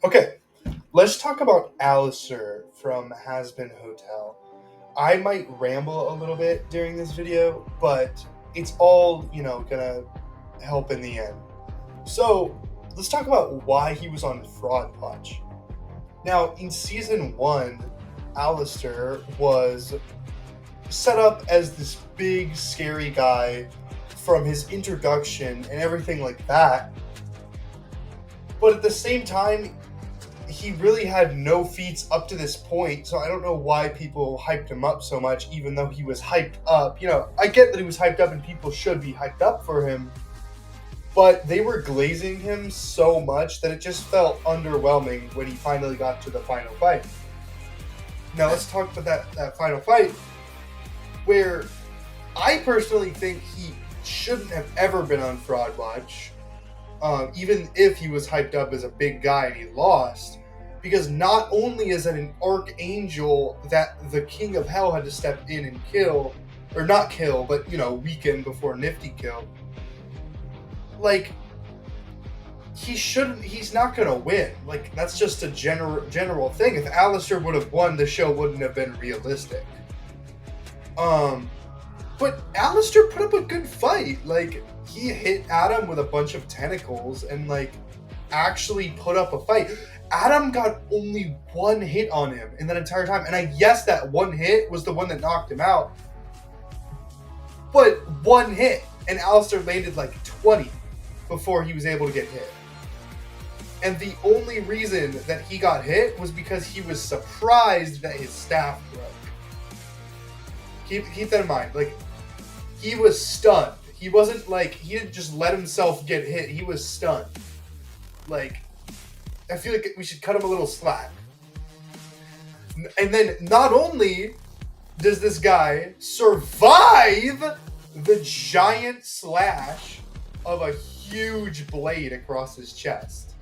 Okay, let's talk about Alastor from Has Been Hotel. I might ramble a little bit during this video, but it's all, gonna help in the end. So, let's talk about why he was on Fraud Watch. Now, in season one, Alastor was set up as this big, scary guy from his introduction and everything like that. But at the same time, he really had no feats up to this point, so I don't know why people hyped him up so much, even though he was hyped up. I get that he was hyped up and people should be hyped up for him, but they were glazing him so much that it just felt underwhelming when he finally got to the final fight. Now let's talk about that final fight, where I personally think he shouldn't have ever been on Fraud Watch, even if he was hyped up as a big guy and he lost. Because not only is it an archangel that the King of Hell had to step in and kill, or not kill, but, weaken before Nifty killed. Like, he's not gonna win. Like, that's just a general thing. If Alastor would have won, the show wouldn't have been realistic. But Alastor put up a good fight. Like, he hit Adam with a bunch of tentacles and, actually put up a fight. Adam got only one hit on him in that entire time. And I guess that one hit was the one that knocked him out. But one hit. And Alastor landed 20 before he was able to get hit. And the only reason that he got hit was because he was surprised that his staff broke. Keep that in mind. He was stunned. He wasn't he didn't just let himself get hit. He was stunned. I feel like we should cut him a little slack. And then not only does this guy survive the giant slash of a huge blade across his chest,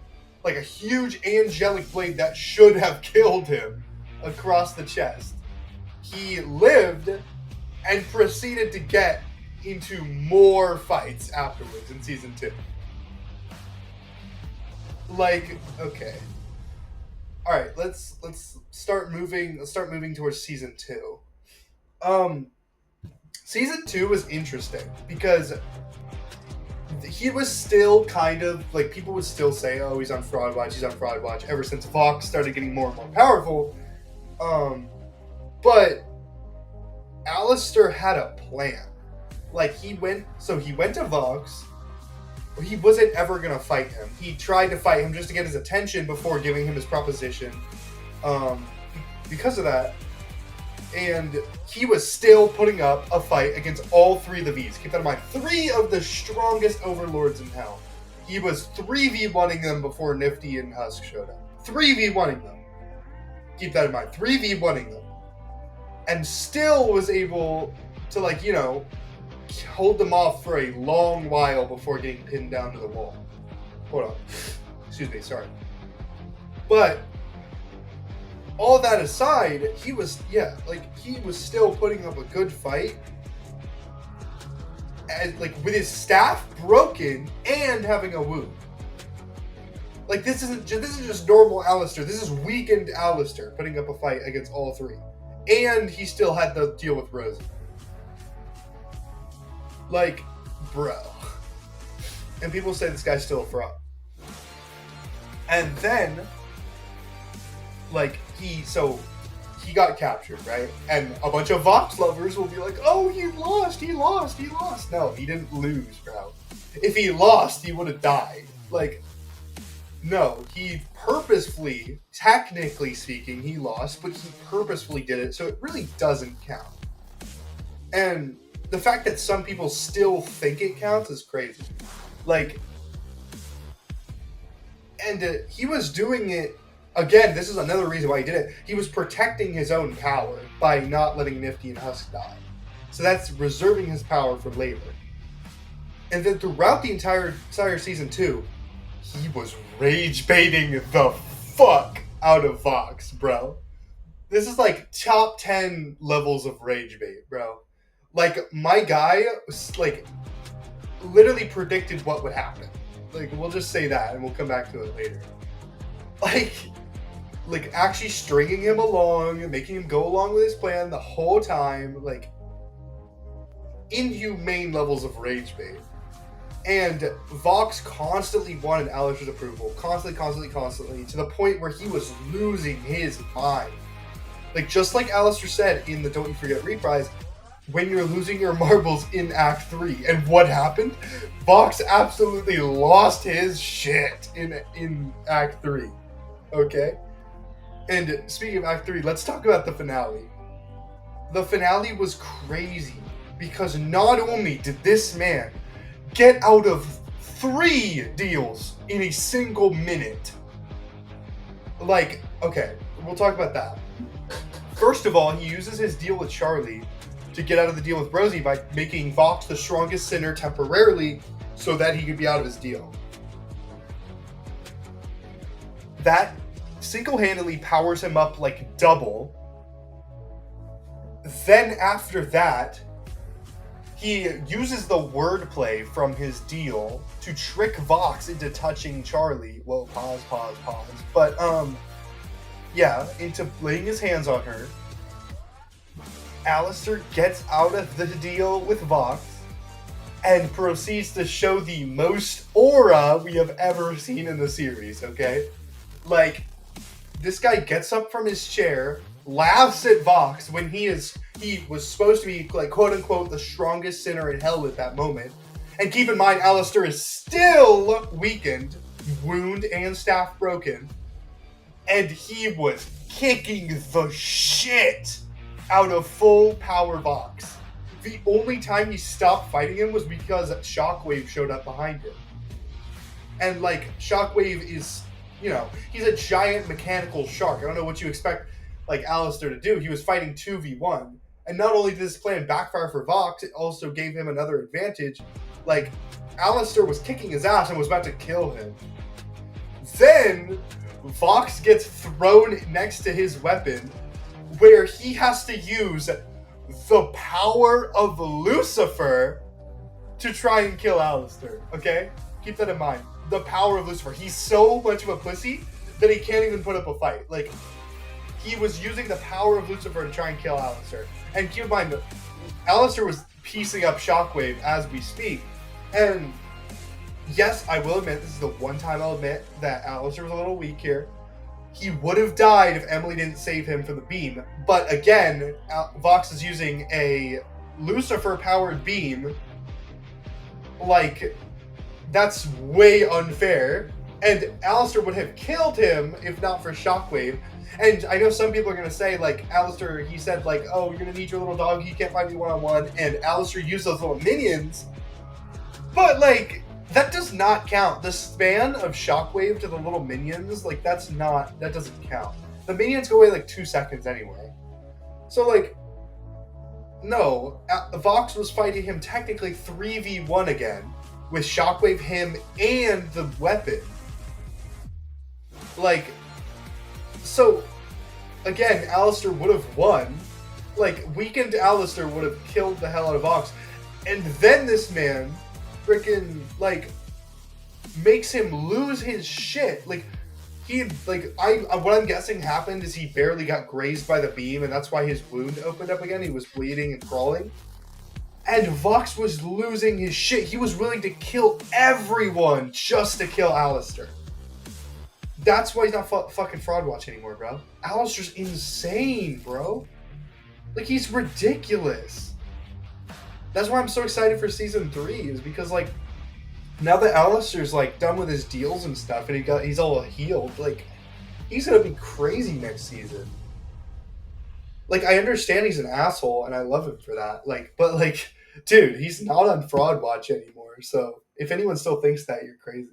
a huge angelic blade that should have killed him across the chest, he lived and proceeded to get into more fights afterwards in season 2. Okay. All right, let's start moving towards season 2. Season 2 was interesting because he was still kind of people would still say, "Oh, he's on Fraud Watch, ever since Vox started getting more and more powerful. But Alastor had a plan. He went to Vox. He wasn't ever going to fight him. He tried to fight him just to get his attention before giving him his proposition. Because of that. And he was still putting up a fight against all 3 of the Vs. Keep that in mind. 3 of the strongest overlords in hell. He was 3v1ing them before Nifty and Husk showed up. 3v1ing them. Keep that in mind. 3v1ing them. And still was able to, hold them off for a long while before getting pinned down to the wall. Hold on. Excuse me, sorry. But all that aside, he was still putting up a good fight. And with his staff broken and having a wound. This isn't just normal Alastor. This is weakened Alastor putting up a fight against all 3. And he still had to deal with Rosie. Bro. And people say this guy's still a fraud. And then, he got captured, right? And a bunch of Vox lovers will be like, "Oh, he lost. No, he didn't lose, bro. If he lost, he would have died. No, he purposefully, technically speaking, he lost, but he purposefully did it, so it really doesn't count. And the fact that some people still think it counts is crazy. He was doing it, again, this is another reason why he did it. He was protecting his own power by not letting Nifty and Husk die. So that's reserving his power for later. And then throughout the entire season 2, he was rage baiting the fuck out of Vox, bro. This is top 10 levels of rage bait, bro. My guy was literally predicted what would happen. We'll just say that and we'll come back to it later. like actually stringing him along, making him go along with his plan the whole time, like inhumane levels of rage bait. And Vox constantly wanted Alastor's approval, constantly, to the point where he was losing his mind. Like, just like Alastor said in the Don't You Forget reprise, when you're losing your marbles in Act 3. And what happened? Vox absolutely lost his shit in Act 3. Okay? And speaking of Act 3, let's talk about the finale. The finale was crazy because not only did this man get out of 3 deals in a single minute. Like, okay, we'll talk about that. First of all, he uses his deal with Charlie to get out of the deal with Rosie by making Vox the strongest sinner temporarily so that he could be out of his deal. That single-handedly powers him up like double. Then after that, he uses the wordplay from his deal to trick Vox into touching Charlie. Well, pause. But, yeah, into laying his hands on her. Alastor gets out of the deal with Vox and proceeds to show the most aura we have ever seen in the series, okay? Like, this guy gets up from his chair, laughs at Vox when he was supposed to be, like, quote-unquote, the strongest sinner in hell at that moment. And keep in mind, Alastor is still weakened, wound and staff broken, and he was kicking the shit out of full power Vox. The only time he stopped fighting him was because Shockwave showed up behind him. And, like, Shockwave is, you know, he's a giant mechanical shark. I don't know what you expect, like, Alastor to do. He was fighting 2v1. And not only did this plan backfire for Vox, it also gave him another advantage. Like, Alastor was kicking his ass and was about to kill him. Then, Vox gets thrown next to his weapon, where he has to use the power of Lucifer to try and kill Alastor, okay? Keep that in mind. The power of Lucifer. He's so much of a pussy that he can't even put up a fight. Like, he was using the power of Lucifer to try and kill Alastor. And keep in mind, Alastor was piecing up Shockwave as we speak. And yes, I will admit, this is the one time I'll admit that Alastor was a little weak here. He would have died if Emily didn't save him from the beam. But again, Vox is using a Lucifer-powered beam. Like, that's way unfair. And Alastor would have killed him if not for Shockwave. And I know some people are going to say, like, Alastor, he said, like, oh, you're going to need your little dog, he can't fight me one-on-one. And Alastor used those little minions. But, like, that does not count. The span of Shockwave to the little minions, like, that doesn't count. The minions go away, like, 2 seconds anyway. So, like, no. Vox was fighting him technically 3v1 again, with Shockwave, him, and the weapon. Like, so, again, Alastor would have won. Like, weakened Alastor would have killed the hell out of Vox. And then this man freaking, like, makes him lose his shit. Like, what I'm guessing happened is he barely got grazed by the beam, and that's why his wound opened up again. He was bleeding and crawling. And Vox was losing his shit. He was willing to kill everyone just to kill Alastor. That's why he's not fucking Fraud Watch anymore, bro. Alastor's insane, bro. Like, he's ridiculous. That's why I'm so excited for Season 3, is because, like, now that Alastor's, like, done with his deals and stuff, and he's all healed, like, he's gonna be crazy next season. Like, I understand he's an asshole, and I love him for that. Like, but, like, dude, he's not on Fraud Watch anymore, so if anyone still thinks that, you're crazy.